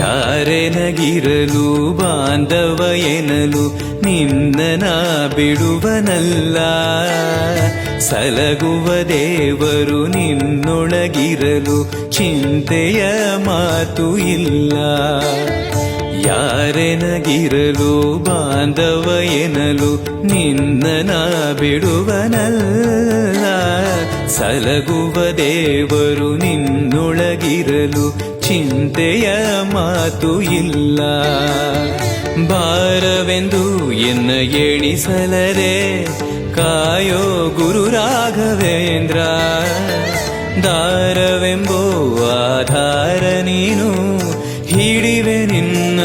ಯಾರೆನಗಿರಲು ಬಾಂಧವ ಎನಲು ನಿನ್ನ ಬಿಡುವನಲ್ಲ. ಸಲಗುವ ದೇವರು ನಿನ್ನೊಳಗಿರಲು ಚಿಂತೆಯ ಮಾತು ಇಲ್ಲ. ಯಾರೆನಗಿರಲು ಬಾಂಧವ ಎನಲು ನಿನ್ನ ಬಿಡುವನಲ್ಲ. ಸಲಗುವ ದೇವರು ನಿನ್ನೊಳಗಿರಲು ಚಿಂತೆಯ ಮಾತು ಇಲ್ಲ. ಭಾರವೆಂದು ಎನ್ನ ಎಣಿಸಲರೆ ಕಾಯೋ ಗುರು ರಾಘವೇಂದ್ರ. ದಾರವೆಂಬೋ ಆಧಾರ ನೀನು ಹಿಡಿವೆ ನಿನ್ನ